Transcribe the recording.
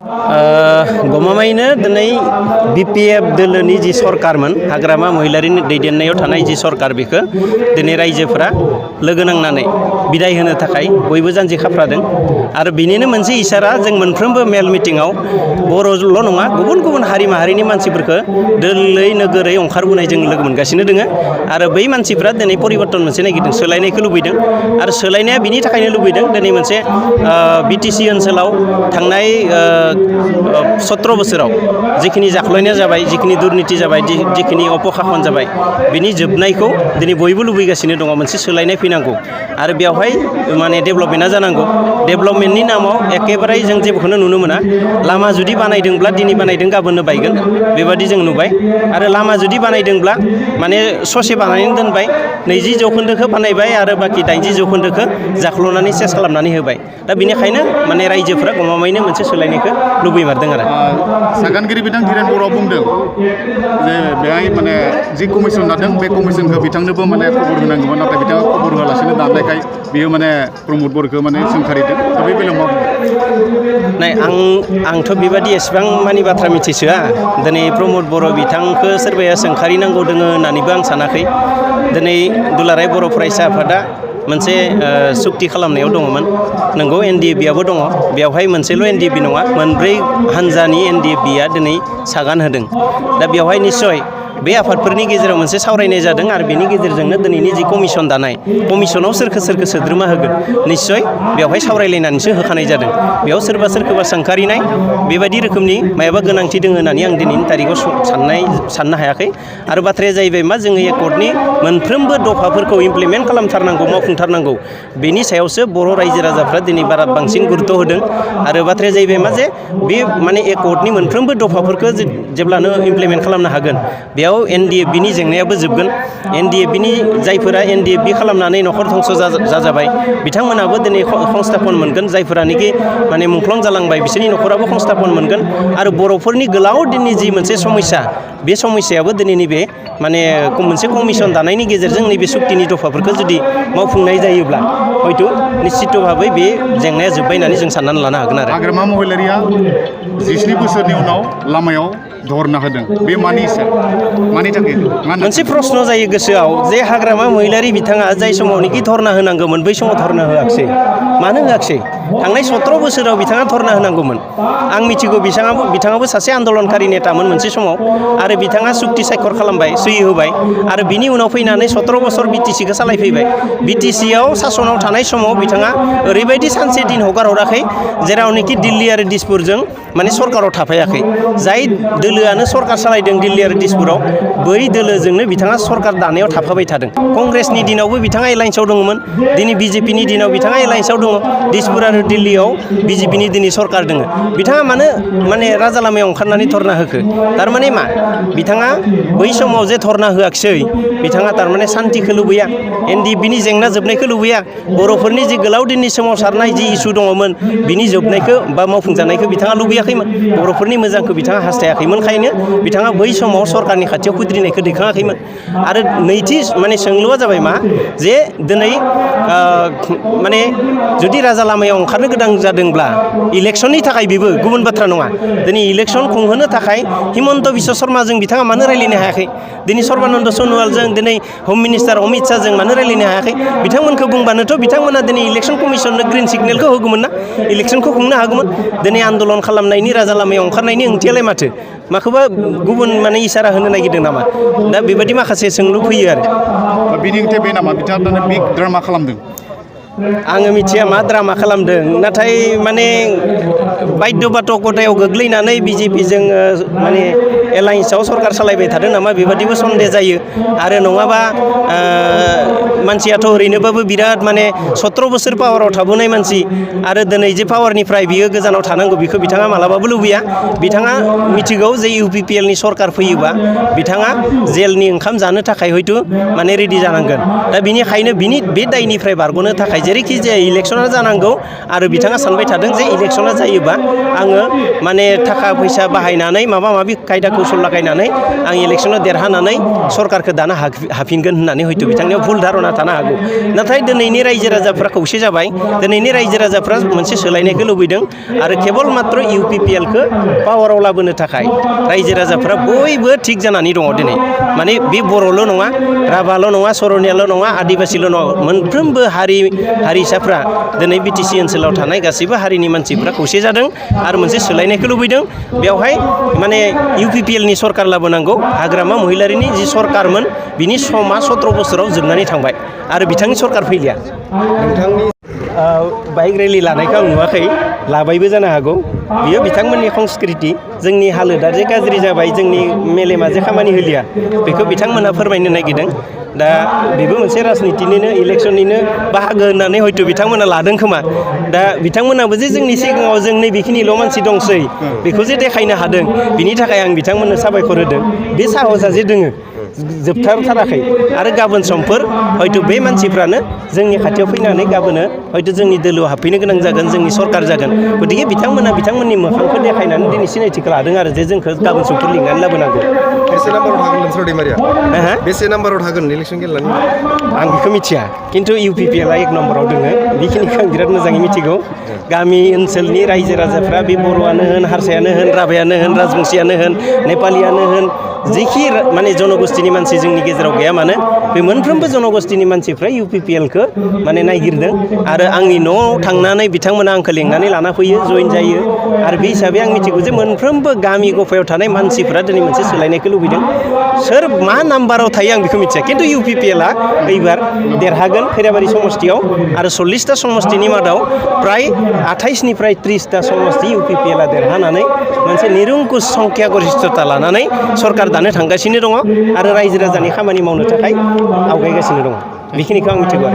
गमामायैनो दिनै बिपिएफ दोलोनि जि सरकारमोन हाग्रामा महिलारिनि दैदेननायाव थानाय जि सरकार बेखौ दिनै रायजोफोरा लोगो नांनानै बिदाय होनो थाखाय बयबो जानजि खाफ्रादों आरो बिनिनो मोनसे इसारा जों मोनफ्रोमबो मेल मिटिंआव बर'ल' नङा गुबुन गुबुन हारि माहारिनि मानसिफोरखौ दोलै नोगोरै ओंखारबोनाय जों लोगो मोनगासिनो दोङो आरो बै मानसिफ्रा दिनै परिबर्तन मोनसे नागिरदों सोलायनायखौ लुबैदों आरो सोलायनाया बिनि थाखायनो लुबैदों दिनै मोनसे बिटिसि ओनसोलाव थांनाय 17 बोसोराव जिखिनि जाख्लयनाय जाबाय जिखिनि दुर्नीति जाबाय जिखिनि अपखाखन जाबाय बिनि जोबनायखौ दिनै बयबो लुबैगासिनो दङ मोनसे सोलायनाय फैनांगौ आरो बेवहाय माने डेभेलपमेन्टआ जानांगौ डेभेलपमेन्टनि नामाव एखेबारे जों जेबोखौनो नुनो मोना लामा जुदि बानायदोंब्ला दिनै बानायदों गाबोननो बायगोन बेबादि जों नुबाय आरो लामा जुदि बानायदोंब्ला माने ससे बानायनानै दोनबाय 20 जौखोन्दोखौ बानायबाय आरो बाखि 80 जौखोन्दोखौ जाख्ल'नानै सेस खालामनानै होबाय दा बेनिखायनो माने रायजोफोरा गमामायैनो मोनसे सोलायनायखौ लुबैमारदों आरो सागानगिरि बिथां धीरेन बर'आ बुंदों जे बेहाय माने जि कमिसन दादों बे कमिसनखौ बिथांनोबो माने खबर होनांगौमोन नाथाय बिथाङा खबर होआलासिनो दाननायखाय बियो माने प्रमद बर'खौ माने सोंखारिदों दा बे बेलायाव मा बुंदों नाय आंथ' बेबादि एसेबां मानि बाथ्रा मिथिसोआ दिनै प्रमद बर' बिथांखौ सोरबाया सोंखारिनांगौ दोङो होननानैबो आं सानाखै दिनै दुलाराय बर' फरायसा आफादा मोनसे सुक्ति खालामनायाव दङमोन नंगौ एनडिएफबिआबो दङ बेवहाय मोनसेल' एनडिएफबि नङा मोनब्रै हानजानि एनडिएफबिआ दिनै सागान होदों दा बेवहाय निस्सय बे आफादफोरनि गेजेराव मोनसे सावरायनाय जादों आरो बेनि गेजेरजोंनो दिनैनि जि कमिसन दानाय कमिसनाव सोरखौ सोद्रोमा होगोन निस्सय बेवहाय सावरायलायनानैसो होखानाय जादों बेयाव सोरबा सोरखौबा सोंखारिनाय बेबायदि रोखोमनि मायाबा गोनांथि दङ होननानै आं दिनैनि तारिखाव साननो हायाखै आरो बाथ्राया जाहैबाय मा जोङो एकर्डनि मोनफ्रोमबो दफाफोरखौ इमप्लिमेन्ट खालामथारनांगौ मावफुंथारनांगौ बेनि सायावसो बर' रायजो राजाफ्रा दिनै बांसिन गुरुत्व होदों आरो बाथ्राया जाहैबाय मा जे बे माने एकर्डनि मोनफ्रोमबो दफाफोरखौ जेब्लानो इमप्लिमेन्ट खालामनो हागोन बेयाव एनडिएफबिनि जेंनायाबो जोबगोन एनडिएफबिनि जायफोरा एनडिएफबि खालामनानै न'खर धंस जाजाबाय बिथांमोनाबो दिनै संस्थापन मोनगोन जायफोरानोखि माने मुंख्लं जालांबाय बिसोरनि न'खराबो संस्थापन मोनगोन आरो बर'फोरनि गोलाव दिननि जि मोनसे समस्या बे समस्यायाबो दिनै नैबे माने मोनसे कमिसन दानायनि गेजेरजों नैबे सुक्तिनि दफाफोरखौ जुदि मावफुंनाय जायोब्ला हयथ' निश्चित भाबै बे जेंनाया जोब्बाय होननानै जों साननानै लानो हागोन आरो हाग्रामा महिलारिया 17 बोसोरनि उनाव लामायाव धरना होदों बे मानि थाखाय मोनसे प्रश्न जायो गोसोआव जे हाग्रामा महिलारि बिथाङा जाय समावनोखि धरना होनांगौमोन बै समाव धरना होआखिसै मानो होआखिसै थांनाय 17 बोसोराव बिथाङा धरना होनांगौमोन आं मिथिगौ बिथाङाबो सासे आन्दलनकारि नेतामोन मोनसे समाव आरो बिथाङा सुक्ति सायखर खालामबाय सहि होबाय आरो बिनि उनाव फैनानै 17 बोसोर बिटिसिखौ सालायफैबाय बिटिसियाव सासनाव थानाय समाव बिथाङा ओरैबायदि सानसे दिन हगार हराखै जेरावनोखि दिल्ली आरो दिसपुरजों माने सरकाराव थाफायाखै जाय दोलोआनो सरकार सालायदों दिल्ली आरो दिसपुराव बै दोलोजोंनो बिथाङा सरकार दानायाव थाफाबाय थादों कंग्रेसनि दिनावबो बिथाङा एलायन्सआव दङमोन दिनै बिजेपिनि दिनाव बिथाङा एलायन्सआव दङ दिसपुर आरो दिल्लीयाव बिजेपिनि दिनै सरकार दङ बिथाङा माने राजा लामायाव ओंखारनानै धरना होखो थारमाने मा बिथाङा बै समाव जे धरना होआखिसै बिथाङा थारमाने सान्तिखौ लुबैया एनडिएफबिनि जेंना जोबनायखौ लुबैया बर'फोरनि जि गोलाव दिननि सोमावसारनाय जि इसु दङमोन बिनि जोबनायखौ बा मावफुंजानायखौ बिथाङा लुबैयाखैमोन बर'फोरनि मोजांखौ बिथाङा हास्थायाखैमोनखायनो बिथाङा बै समाव सरकारनि खाथियाव खुद्रिनायखौ दैखाङाखैमोन आरो नैथि माने सोंलुआ जाबाय मा जे दिनै माने जुदि राजा लामायाव ओंखारनो गोनां जादोंब्ला इलेक्सननि थाखाय बेबो गुबुन बाथ्रा नङा दिनै इलेक्सन खुंहोनो थाखाय हिमन्त बिश्व शर्माजों बिथाङा मानो रायलायनो हायाखै दिनै सर्बानन्द सन'वालजों दिनै हम मिनिस्टार अमित शाहजों मानो रायलायनो हायाखै बिथांमोनखौ बुंबानोथ' बिथांमोना दिनै इलेक्सन कमिसननो ग्रिन सिगनेलखौ होगौमोन ना इलेक्सनखौ खुंनो हागौमोन दिनै आन्दलन खालामनायनि राजा लामायाव ओंखारनायनि ओंथियालाय माथो माखौबा गुबुन माने इसारा होनो नागिरदों नामा दा बेबायदि माखासे सोंलु फैयो आरो बिनि ओंथिया बे नामा बिथाङा बिग ड्रामा खालामदों आङो मिथिया मा ड्रामा खालामदों नाथाय माने बायध्य बाधकतायाव गोग्लैनानै बिजेपिजों माने एलायन्सआव सरकार सालायबाय थादों नामा बेबादिबो सन्देह जायो आरो नङाबा मानसियाथ' ओरैनोबाबो बिराद माने 17 बोसोर पावाराव थाबोनाय मानसि आरो दिनै जे पावारनिफ्राय बियो गोजानाव थानांगौ बेखौ बिथाङा मालाबाबो लुबैया बिथाङा मिथिगौ जे इउपिपिएलनि सरकार फैयोबा बिथाङा जेलनि ओंखाम जानो थाखाय हयथ' माने रेडि जानांगोन दा बिनिखायनो बे दायनिफ्राय बारग'नो थाखाय जेरैखि जाया इलेक्सना जानांगौ आरो बिथाङा सानबाय थादों जे इलेक्सना जायोबा आङो माने थाखा फैसा बाहायनानै माबा माबि खायदा कौशल लागायनानै आं इलेक्सनाव देरहानानै सरकारखौ दानो हाफिनगोन होननानै हयथ' बिथांनियाव भुल धारना थानो हागौ नाथाय दिनैनि रायजो राजाफ्रा खौसे जाबाय दिनैनि रायजो राजाफ्रा मोनसे सोलायनायखौ लुबैदों आरो केबल मात्र UPPLखौ पावाराव लाबोनो थाखाय रायजो राजाफ्रा बयबो थिग जानानै दङ दिनै माने बे बर'ल' नङा राभाल' नङा सरनियाल' नङा आदिबासिल' नङा मोनफ्रोमबो हारिसाफ्रा दिनै BTC ओनसोलाव थानाय गासैबो हारिनि मानसिफ्रा खौसे जादों आरो मोनसे सोलायनायखौ लुबैदों बेवहाय माने UPPLनि सरकार लाबोनांगौ हाग्रामा महिलारिनि जि सरकारमोन बिनि समा 17 बोसोराव जोबनानै थांबाय आरो बिथांनि सरकार फैलिया नोंथांनि बाइक रेलि लानायखौ आं नुवाखै लाबायबो जानो हागौ बियो बिथांमोननि संस्कृति जोंनि हालोदा जे गाज्रि जाबाय जोंनि मेलेमा जे खामानि होलिया बेखौ बिथांमोना फोरमायनो नागिरदों दा बेबो मोनसे राजनितिनिनो इलेक्सननिनो बाहागो होननानै हयथ' बिथांमोना लादों खोमा दा बिथांमोनाबो जे जोंनि सिगाङाव जों नै बेखिनिल' मानसि दंसै बेखौ जे देखायनो हादों बिनि थाखाय आं बिथांमोननो साबायखर होदों बे साहसआ जे दोङो जोबथारथाराखै आरो गाबोन समफोर हयथ' बे मानसिफ्रानो जोंनि खाथियाव फैनानै गाबोनो हयथ' जोंनि दोलोआव हाबफैनो गोनां जागोन जोंनि सरकार जागोन गतिके बिथांमोना बिथांमोननि मोखांखौ देखायनानै दिनै सिनायथिखौ लादों आरो जे जोंखौ गाबोन समफोर लिंनानै लाबोनांगौ बेसे नाम्बाराव थागोन नोंसोर दैमारिया बेसे नाम्बाराव थागोन इलेक्सन गेलेनानै आं बेखौ मिथिया खिन्थु UPPLआ 1 नम्बराव दोङो बेखिनिखौ आं बिराद मोजाङै मिथिगौ गामि ओनसोलनि रायजो राजाफ्रा बे बर'आनो होन हारसायानो होन राभायानो होन राजबंसियानो होन नेपालियानो होन जेखि माने जनगोष्ठीनि मानसि जोंनि गेजेराव गैया मानो बे मोनफ्रोमबो जनगोष्ठीनि मानसिफ्रा UPPLखौ माने नायगिरदों आरो आंनि न'आव थांनानै बिथांमोना आंखौ लिंनानै लाना फैयो जइन जायो आरो बे हिसाबै आं मिथिगौ जे मोनफ्रोमबो गामि गफायाव थानाय मानसिफ्रा दिनै मोनसे सोलायनायखौ लुबैदों सोर मा नाम्बाराव थायो आं बेखौ मिथिया खिन्थु UPPLआ एबार देरहागोन खैराबारि समष्टियाव आरो 40टा समष्टिनि मादाव प्राय 28निफ्राय 30टा समष्टि UPPLआ देरहानानै मोनसे निरंकुश संख्या गरिष्ठता लानानै सरकार दानो थांगासिनो दङ आरो रायजो राजानि खामानि मावनो थाखाय आवगायगासिनो दङ बेखिनिखौ आं मिथिगौ